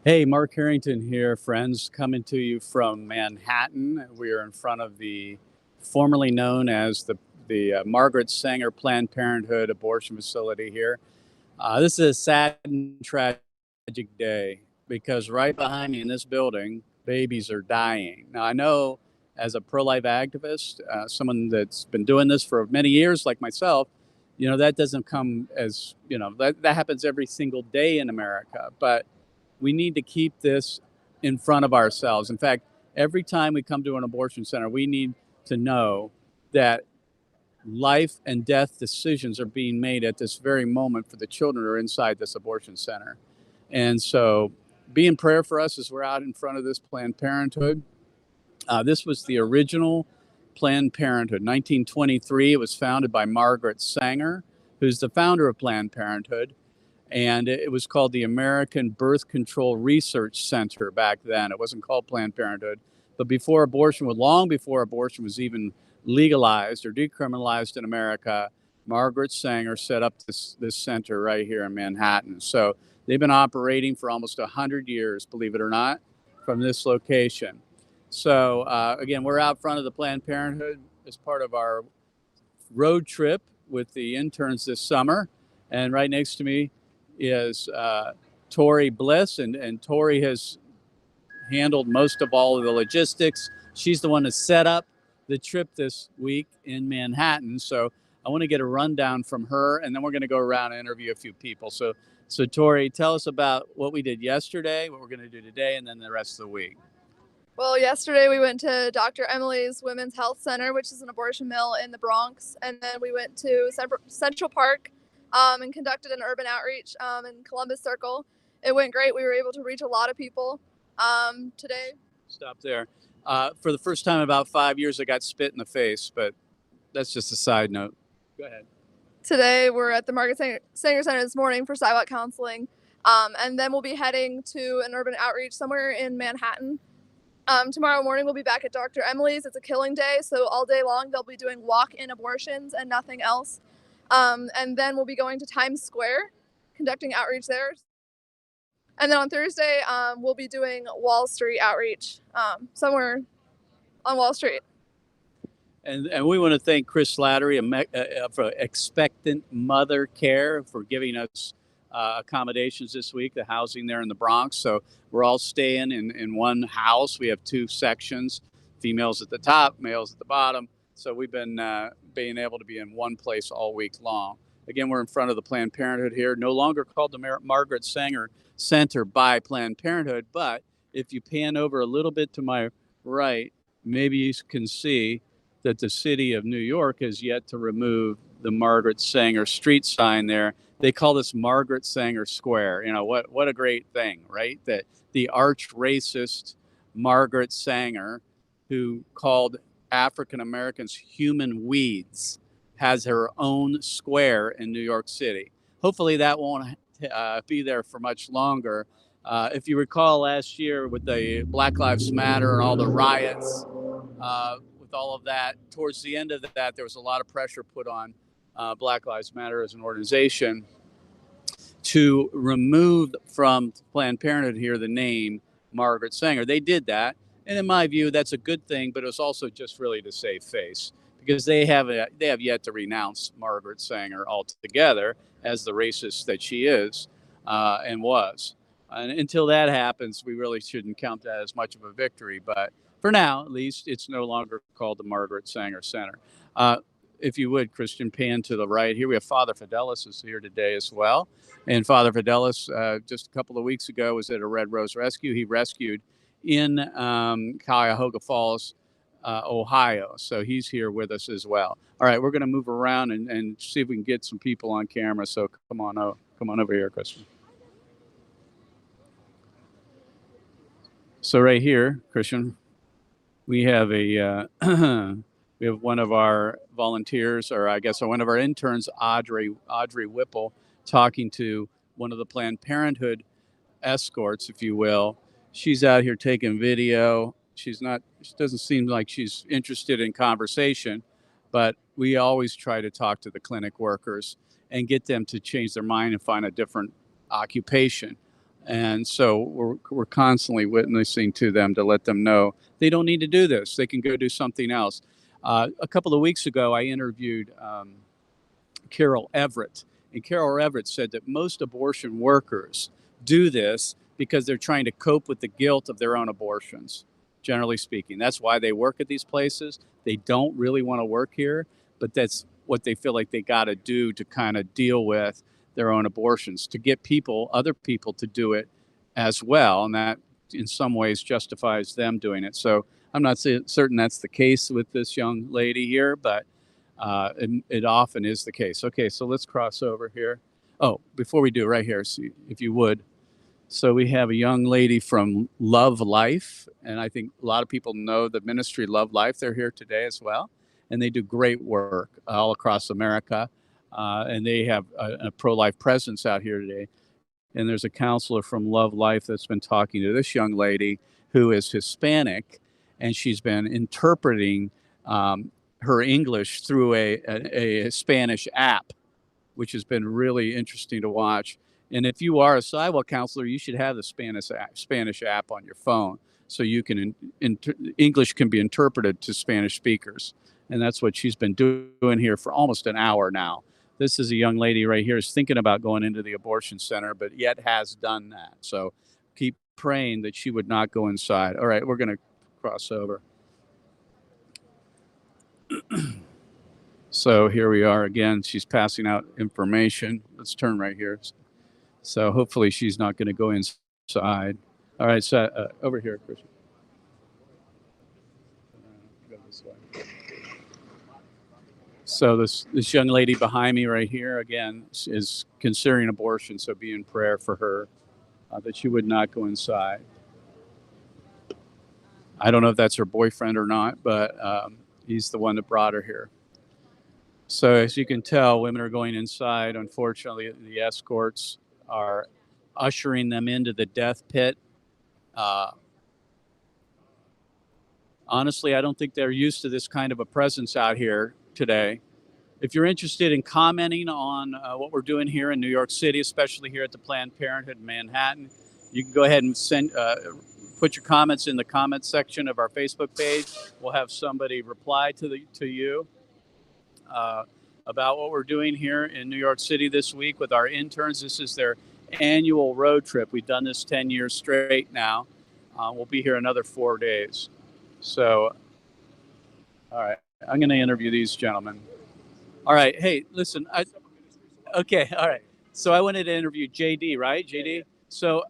Hey, Mark Harrington here, friends, coming to you from Manhattan. We are in front of the formerly known as the Margaret Sanger Planned Parenthood abortion facility here. This is a sad and tragic day because right behind me in this building, babies are dying. Now, I know as a pro-life activist, someone that's been doing this for many years, like myself, that doesn't come as, that happens every single day in America. But we need to keep this in front of ourselves. In fact, every time we come to an abortion center, we need to know that life and death decisions are being made at this very moment for the children who are inside this abortion center. And so be in prayer for us as we're out in front of this Planned Parenthood. This was the original Planned Parenthood, 1923. It was founded by Margaret Sanger, who's the founder of Planned Parenthood. And it was called the American Birth Control Research Center back then. It wasn't called Planned Parenthood. But long before abortion was even legalized or decriminalized in America, Margaret Sanger set up this center right here in Manhattan. So they've been operating for almost 100 years, believe it or not, from this location. So again, we're out front of the Planned Parenthood as part of our road trip with the interns this summer. And right next to me is Tori Bliss, and Tori has handled most of all of the logistics. She's the one that set up the trip this week in Manhattan. So I want to get a rundown from her, and then we're going to go around and interview a few people. So Tori, tell us about what we did yesterday, what we're going to do today, and then the rest of the week. Well, yesterday we went to Dr. Emily's Women's Health Center, which is an abortion mill in the Bronx, and then we went to Central Park and conducted an urban outreach in Columbus Circle. It went great. We were able to reach a lot of people today. Stop there. For the first time in about 5 years, I got spit in the face, but that's just a side note. Go ahead. Today we're at the Margaret Sanger Center this morning for sidewalk counseling, and then we'll be heading to an urban outreach somewhere in Manhattan. Tomorrow morning we'll be back at Dr. Emily's. It's a killing day, so all day long they'll be doing walk-in abortions and nothing else. And then we'll be going to Times Square, conducting outreach there. And then on Thursday, we'll be doing Wall Street outreach somewhere on Wall Street. And we want to thank Chris Slattery for Expectant Mother Care for giving us accommodations this week, the housing there in the Bronx. So we're all staying in one house. We have two sections, females at the top, males at the bottom. So we've been being able to be in one place all week long. Again, we're in front of the Planned Parenthood here, no longer called the Margaret Sanger Center by Planned Parenthood. But if you pan over a little bit to my right, maybe you can see that the city of New York has yet to remove the Margaret Sanger street sign there. They call this Margaret Sanger Square. You know, what a great thing, right? That the arch racist Margaret Sanger, who called African Americans human weeds, has her own square in New York City. Hopefully that won't be there for much longer. If you recall last year with the Black Lives Matter and all the riots, with all of that, towards the end of that, there was a lot of pressure put on Black Lives Matter as an organization to remove from Planned Parenthood here the name Margaret Sanger. They did that. And in my view, that's a good thing, but it was also just really to save face because they have yet to renounce Margaret Sanger altogether as the racist that she is and was. And until that happens, we really shouldn't count that as much of a victory. But for now, at least, it's no longer called the Margaret Sanger Center. If you would, Christian, pan to the right here. We have Father Fidelis is here today as well. And Father Fidelis, just a couple of weeks ago, was at a Red Rose Rescue. He rescued in Cuyahoga Falls, Ohio. So he's here with us as well. All right, we're going to move around and see if we can get some people on camera. So come on over here, Christian. So right here, Christian, we have we have one of our volunteers, or I guess one of our interns, Audrey Whipple, talking to one of the Planned Parenthood escorts, if you will. She's out here taking video. She doesn't seem like she's interested in conversation, but we always try to talk to the clinic workers and get them to change their mind and find a different occupation. And so we're constantly witnessing to them to let them know they don't need to do this. They can go do something else. A couple of weeks ago, I interviewed Carol Everett, and Carol Everett said that most abortion workers do this because they're trying to cope with the guilt of their own abortions, generally speaking. That's why they work at these places. They don't really want to work here, but that's what they feel like they got to do to kind of deal with their own abortions, to get other people to do it as well. And that in some ways justifies them doing it. So I'm not certain that's the case with this young lady here, but it often is the case. Okay, so let's cross over here. Oh, before we do, right here, so if you would. So we have a young lady from Love Life, and I think a lot of people know the ministry Love Life. They're here today as well, and they do great work all across America, and they have a pro-life presence out here today. And there's a counselor from Love Life that's been talking to this young lady who is Hispanic, and she's been interpreting her English through a Spanish app, which has been really interesting to watch. And if you are a sidewalk counselor, you should have the Spanish app on your phone so you can English can be interpreted to Spanish speakers. And that's what she's been doing here for almost an hour now. This is a young lady right here who's thinking about going into the abortion center, but yet has done that. So keep praying that she would not go inside. All right, we're going to cross over. So here we are again. She's passing out information. Let's turn right here. So hopefully she's not going to go inside. All right, so over here, Christian. Go this way. So this young lady behind me right here again is considering abortion. So be in prayer for her that she would not go inside. I don't know if that's her boyfriend or not, but he's the one that brought her here. So as you can tell, women are going inside. Unfortunately, the escorts are ushering them into the death pit. Honestly, I don't think they're used to this kind of a presence out here today. If you're interested in commenting on what we're doing here in New York City, especially here at the Planned Parenthood in Manhattan, you can go ahead and put your comments in the comments section of our Facebook page. We'll have somebody reply to you about what we're doing here in New York City this week with our interns. This is their annual road trip. We've done this 10 years straight now. We'll be here another 4 days. So, all right, I'm going to interview these gentlemen. All right, hey, listen, okay, all right. So I wanted to interview JD, right? JD? So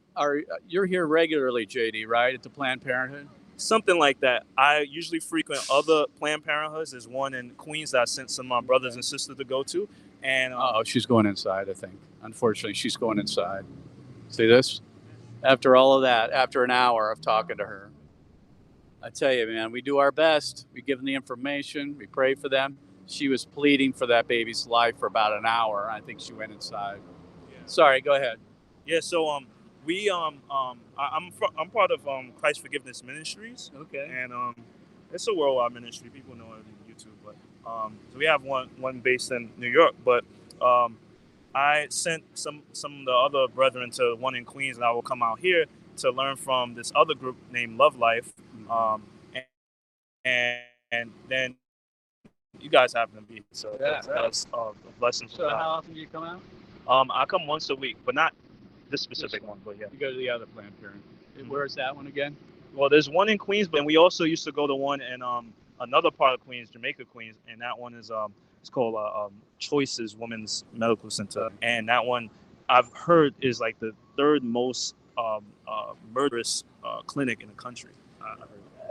you're here regularly, JD, right, at the Planned Parenthood? Something like that. I usually frequent other Planned Parenthoods. There's one in Queens that I sent some of my brothers and sisters to go to. And she's going inside, I think. Unfortunately, she's going inside. See this? After all of that, after an hour of talking to her, I tell you, man, we do our best. We give them the information. We pray for them. She was pleading for that baby's life for about an hour. I think she went inside. Yeah. Sorry, go ahead. Yeah, so I'm part of Christ Forgiveness Ministries. Okay. And it's a worldwide ministry. People know it on YouTube, but so we have one based in New York. But I sent some of the other brethren to one in Queens, and I will come out here to learn from this other group named Love Life. And then you guys happen to be, so yeah, that's a blessing. So how often do you come out? I come once a week, but not this specific one. But yeah, you go to the other Planned Parenthood. Mm-hmm. Where is that one again? Well, there's one in Queens, but we also used to go to one in another part of Queens, Jamaica, Queens, and that one is it's called Choices Women's Medical Center, and that one I've heard is like the third most murderous clinic in the country.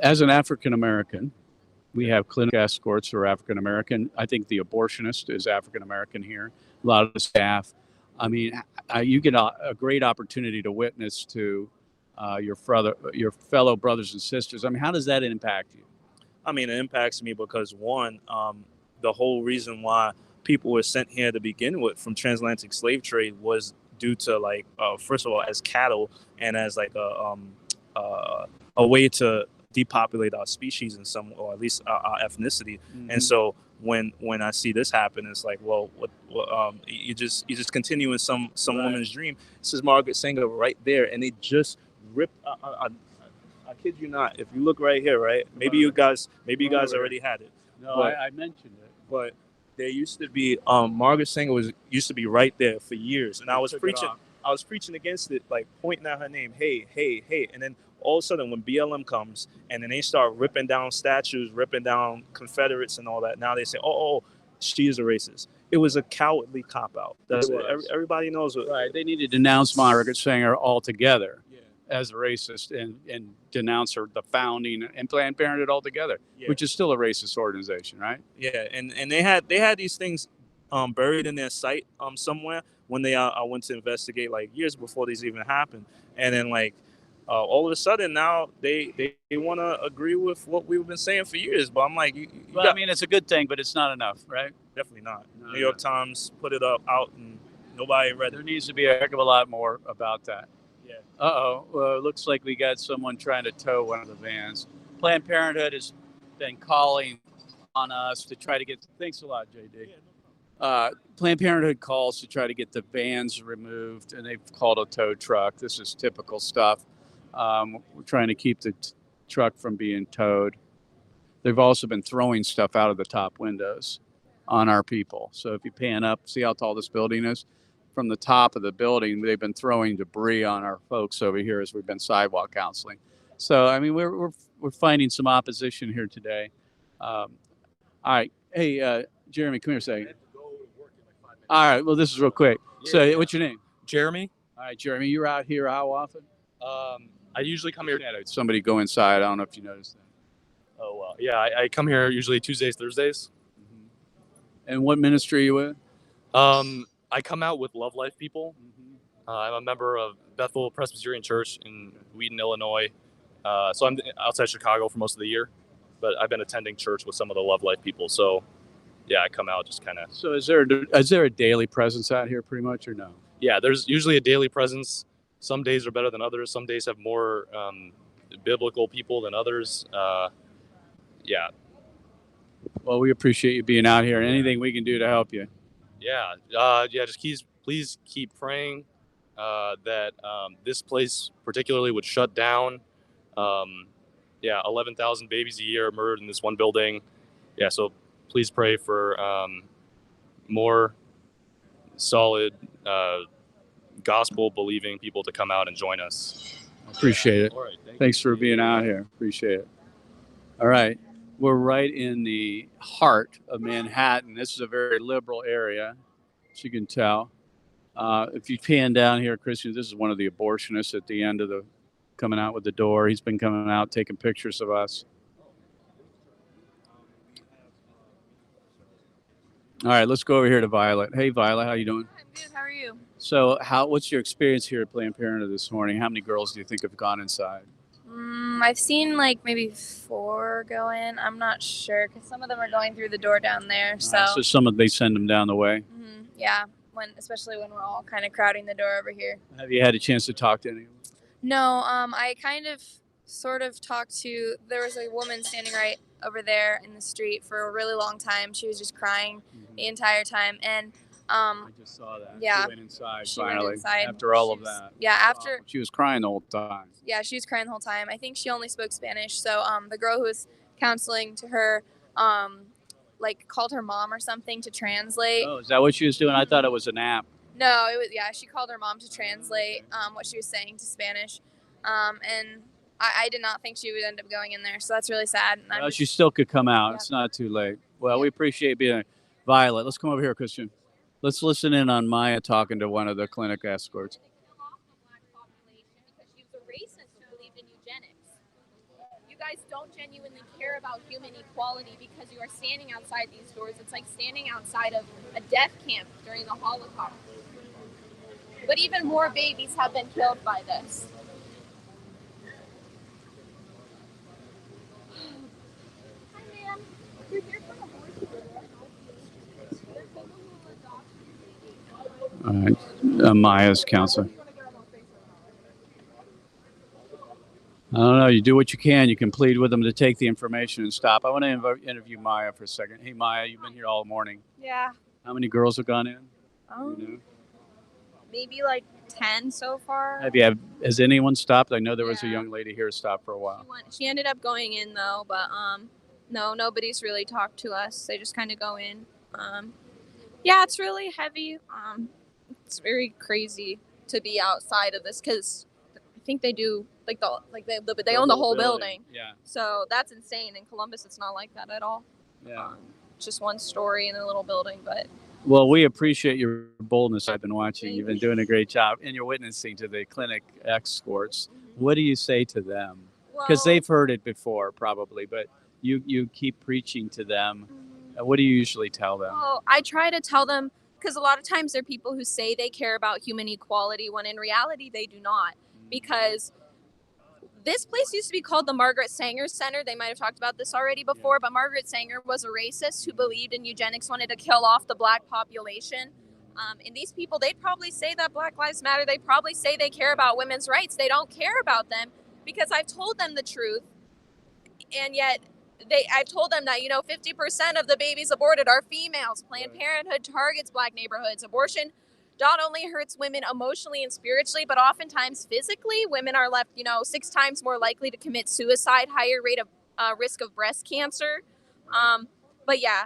As an African American, we have clinic escorts who are African American. I think the abortionist is African American here. A lot of the staff. I mean, you get a great opportunity to witness to your fellow brothers and sisters. I mean, how does that impact you? I mean, it impacts me because one, the whole reason why people were sent here to begin with from transatlantic slave trade was due to like, first of all, as cattle and as like a way to depopulate our species in some, or at least our ethnicity. Mm-hmm. And so when I see this happen, it's like, well, you just continuing some Right. woman's dream. This is Margaret Sanger right there, and they just ripped. I kid you not. If you look right here, right, maybe you guys already had it. No, But I mentioned it. but there used to be Margaret Sanger used to be right there for years, and They I was took it preaching. off. I was preaching against it, like pointing at her name, hey, hey, hey, and then all of a sudden when BLM comes and then they start ripping down statues, ripping down Confederates and all that, now they say, oh, she is a racist. It was a cowardly cop out. That's It was. everybody knows. Right. They need to denounce Margaret Sanger altogether as a racist and denounce her, the founding and Planned Parenthood altogether, Yeah. which is still a racist organization, right? Yeah, and they had these things buried in their site somewhere when they I went to investigate, like years before these even happened, and then like all of a sudden now they want to agree with what we've been saying for years. But I'm like, Well, I mean, it's a good thing, but it's not enough, right? definitely not. No, New York Times put it out and nobody read There it. needs to be a heck of a lot more about that. Yeah. Uh-oh. Well, it looks like we got someone trying to tow one of the vans. Planned Parenthood has been calling on us to try to get... Thanks a lot, JD. Planned Parenthood calls to try to get the vans removed, and they've called a tow truck. This is typical stuff. We're trying to keep the truck from being towed. They've also been throwing stuff out of the top windows on our people. So if you pan up, see how tall this building is? From the top of the building, they've been throwing debris on our folks over here as we've been sidewalk counseling. So, I mean, we're finding some opposition here today. All right. Hey, Jeremy, come here a second. All right. Well, this is real quick. So, what's your name? Jeremy. All right, Jeremy. You're out here how often? I usually come here. Somebody go inside. I don't know if you noticed that. Oh, well, yeah, I come here usually Tuesdays, Thursdays. And what ministry are you with? I come out with Love Life people. I'm a member of Bethel Presbyterian Church in Wheaton, Illinois. So I'm outside Chicago for most of the year, but I've been attending church with some of the Love Life people. So, yeah, I come out just kind of. So is there a daily presence out here pretty much or no? Yeah, there's usually a daily presence. Some days are better than others. Some days have more biblical people than others. Yeah. Well, we appreciate you being out here. Anything we can do to help you. Yeah. Just please keep praying that this place particularly would shut down. 11,000 babies a year are murdered in this one building. Yeah, so please pray for more solid gospel-believing people to come out and join us. Appreciate it. All right, Thanks for being out here. Appreciate it. All right. We're right in the heart of Manhattan. This is a very liberal area, as you can tell. If you pan down here, Christian, this is one of the abortionists at the end of the coming out with the door. He's been coming out, taking pictures of us. All right, let's go over here to Violet. Hey, Violet, how you doing? I'm good. How are you? So, what's your experience here at Planned Parenthood this morning? How many girls do you think have gone inside? I've seen like maybe 4 go in. I'm not sure because some of them are going through the door down there. So, So they send them down the way. Yeah, especially when we're all kind of crowding the door over here. Have you had a chance to talk to any of them? No, I kind of sort of talked to. There was a woman standing right over there in the street for a really long time. She was just crying the entire time, and I just saw that. Yeah. She went inside She went finally inside. after all of She was- that. Yeah, after. She was crying the whole time. Yeah, she was crying the whole time. I think she only spoke Spanish. So the girl who was counseling to her, like called her mom or something to translate. Oh, is that what she was doing? I thought it was an app. No, it was she called her mom to translate what she was saying to Spanish, and I did not think she would end up going in there. So that's really sad. And Well, she still could come out. Yeah. It's not too late. Well, we appreciate being Violet. Let's come over here, Christian. Let's listen in on Maya talking to one of the clinic escorts. You guys don't genuinely care about human equality because you are standing outside these doors. It's like standing outside of a death camp during the Holocaust. But even more babies have been killed by this. Hi, ma'am. You're here for abortion. There are people who adopt babies. All right. Maya's counselor. I don't know. You do what you can. You can plead with them to take the information and stop. I want to interview Maya for a second. Hey, Maya, you've been here all morning. Yeah. How many girls have gone in? You know? Maybe like 10 so far. Has anyone stopped? I know there was a young lady here stopped for a while. She ended up going in though, but no, nobody's really talked to us. They just kind of go in. Yeah, it's really heavy. It's very crazy to be outside of this because I think they do they own the whole building. Yeah. So that's insane. In Columbus, it's not like that at all. Yeah. Just one story in a little building, but. Well, we appreciate your boldness. I've been watching. You've been doing a great job, and you're witnessing to the clinic escorts. What do you say to them? Because they've heard it before, probably, but you keep preaching to them. What do you usually tell them? Well, I try to tell them because a lot of times there are people who say they care about human equality when in reality they do not. Because this place used to be called the Margaret Sanger Center. They might have talked about this already before, but Margaret Sanger was a racist who believed in eugenics, wanted to kill off the black population. And these people, they'd probably say that Black Lives Matter. They probably say they care about women's rights. They don't care about them because I've told them the truth. And yet I've told them that, 50% of the babies aborted are females. Planned Parenthood targets black neighborhoods. Abortion not only hurts women emotionally and spiritually, but oftentimes physically. Women are left, 6 times more likely to commit suicide, higher rate of risk of breast cancer. But yeah,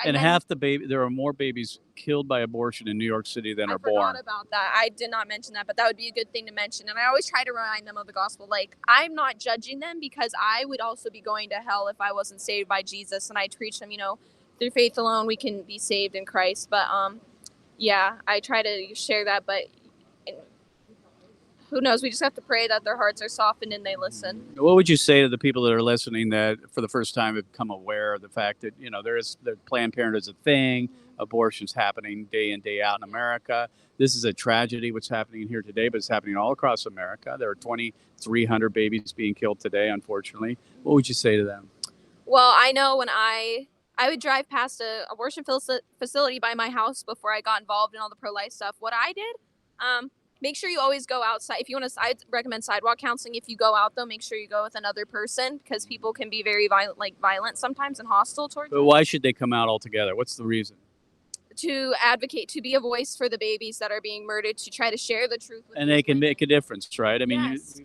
and half the baby, there are more babies killed by abortion in New York City than are born. I forgot about that. I did not mention that, but that would be a good thing to mention. And I always try to remind them of the gospel. Like, I'm not judging them because I would also be going to hell if I wasn't saved by Jesus. And I preach them, through faith alone, we can be saved in Christ. But yeah, I try to share that, but who knows? We just have to pray that their hearts are softened and they listen. What would you say to the people that are listening that for the first time have become aware of the fact that, the Planned Parenthood is a thing, abortion's happening day in, day out in America. This is a tragedy what's happening here today, but it's happening all across America. There are 2,300 babies being killed today, unfortunately. What would you say to them? Well, I know when I would drive past an abortion facility by my house before I got involved in all the pro-life stuff. What I did, make sure you always go outside. If you want to, I'd recommend sidewalk counseling. If you go out, though, make sure you go with another person because people can be very violent sometimes and hostile towards you. But why should they come out altogether? What's the reason? To advocate, to be a voice for the babies that are being murdered, to try to share the truth. And they can make a difference, right? I mean, yes.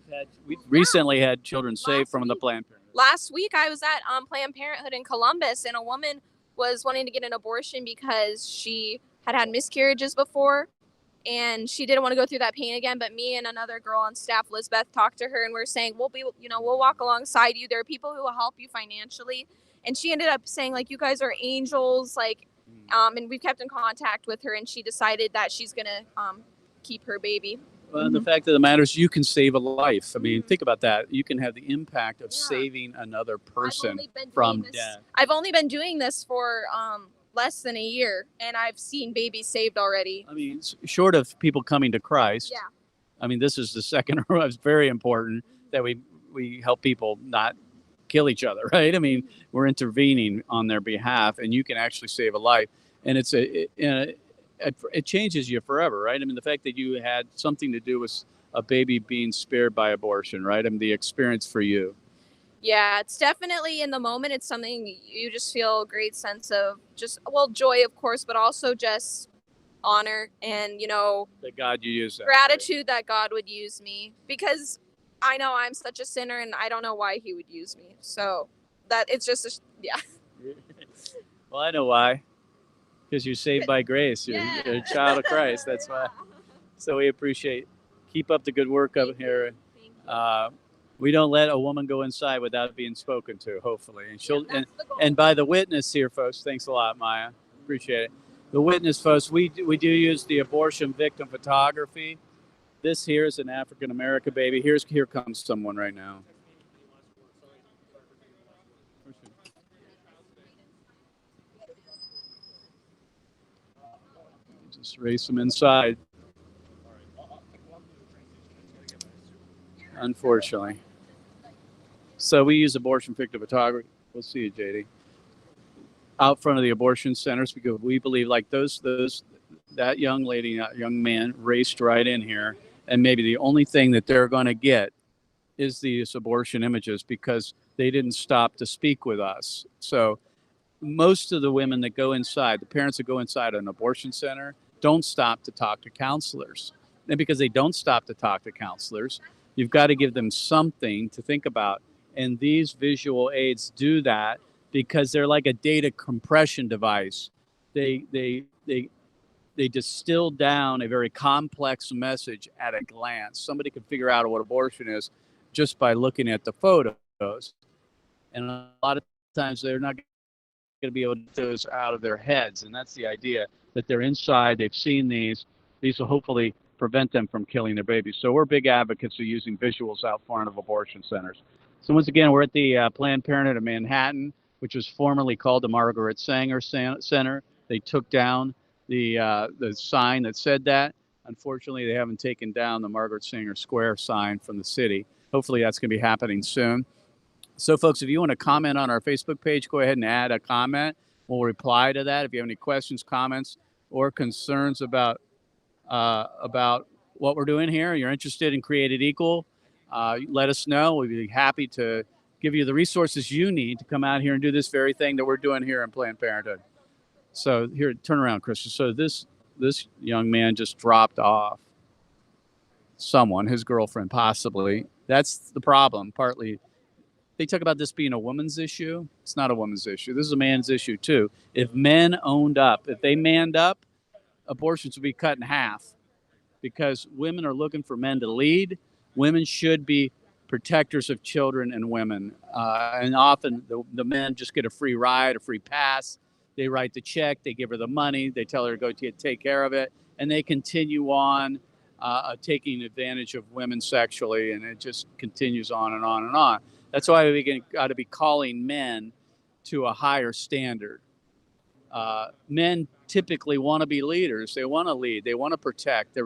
we recently had children saved from the Planned Parenthood. Last week, I was at Planned Parenthood in Columbus, and a woman was wanting to get an abortion because she had miscarriages before. And she didn't want to go through that pain again. But me and another girl on staff, Lizbeth, talked to her and we're saying, we'll walk alongside you. There are people who will help you financially. And she ended up saying, you guys are angels. And we've kept in contact with her. And she decided that she's going to keep her baby. Well, the fact of the matter is you can save a life. I mean, think about that. You can have the impact of saving another person from death. I've only been doing this for less than a year, and I've seen babies saved already. I mean, short of people coming to Christ. Yeah. I mean, this is the second. It's very important that we help people not kill each other, right? I mean, we're intervening on their behalf, and you can actually save a life. And it changes you forever, right? I mean, the fact that you had something to do with a baby being spared by abortion, right? I mean, the experience for you. Yeah, it's definitely in the moment. It's something you just feel a great sense of joy, of course, but also just honor and, that God you use that. Gratitude that God would use me because I know I'm such a sinner and I don't know why he would use me. So that it's just, yeah. Well, I know why. Because you're saved by grace. You're a child of Christ. That's why. So we appreciate. Keep up the good work up here. We don't let a woman go inside without being spoken to, hopefully. And and by the witness here, folks. Thanks a lot, Maya. Appreciate it. The witness, folks. We do use the abortion victim photography. This here is an African American baby. Here comes someone right now. Just race them inside. Unfortunately. So we use abortion victim photography. We'll see you, JD. Out front of the abortion centers because we believe that young lady, that young man raced right in here, and maybe the only thing that they're going to get is these abortion images because they didn't stop to speak with us. So most of the women that go inside, the parents that go inside an abortion center, don't stop to talk to counselors. And because they don't stop to talk to counselors, you've got to give them something to think about. And these visual aids do that because they're like a data compression device. They distill down a very complex message at a glance. Somebody can figure out what abortion is just by looking at the photos. And a lot of times they're not going to be able to get those out of their heads. And that's the idea, that they're inside, they've seen these. These will hopefully prevent them from killing their babies. So we're big advocates of using visuals out front of abortion centers. So once again, we're at the Planned Parenthood of Manhattan, which was formerly called the Margaret Sanger Center. They took down the sign that said that. Unfortunately, they haven't taken down the Margaret Sanger Square sign from the city. Hopefully that's going to be happening soon. So folks, if you want to comment on our Facebook page, go ahead and add a comment. We'll reply to that. If you have any questions, comments, or concerns about what we're doing here, you're interested in Created Equal, let us know. We'd be happy to give you the resources you need to come out here and do this very thing that we're doing here in Planned Parenthood. So here, turn around, Christian. So this young man just dropped off someone, his girlfriend, possibly. That's the problem. Partly, they talk about this being a woman's issue. It's not a woman's issue. This is a man's issue too. If men owned up, if they manned up, abortions would be cut in half, because women are looking for men to lead. Women should be protectors of children and women. And often the men just get a free ride, a free pass. They write the check, they give her the money, they tell her to go take care of it, and they continue on taking advantage of women sexually, and it just continues on and on and on. That's why we got to be calling men to a higher standard. Men typically want to be leaders. They want to lead. They want to protect.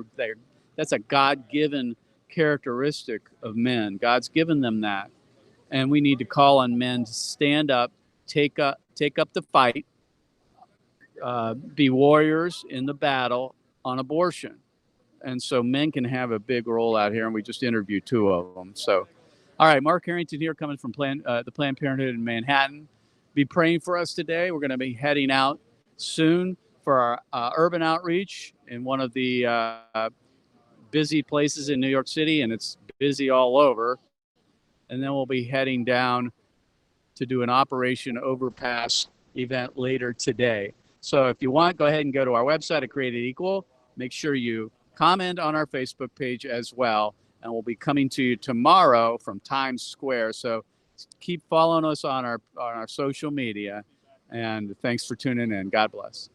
That's a God-given characteristic of men. God's given them that. And we need to call on men to stand up, take up the fight, be warriors in the battle on abortion. And so men can have a big role out here, and we just interviewed 2 of them. So, all right, Mark Harrington here, coming from the Planned Parenthood in Manhattan. Be praying for us today. We're going to be heading out soon for our urban outreach in one of the busy places in New York City, and it's busy all over. And then we'll be heading down to do an Operation Overpass event later today. So if you want, go ahead and go to our website at Created Equal. Make sure you comment on our Facebook page as well, and we'll be coming to you tomorrow from Times Square. So keep following us on our social media, and thanks for tuning in. God bless.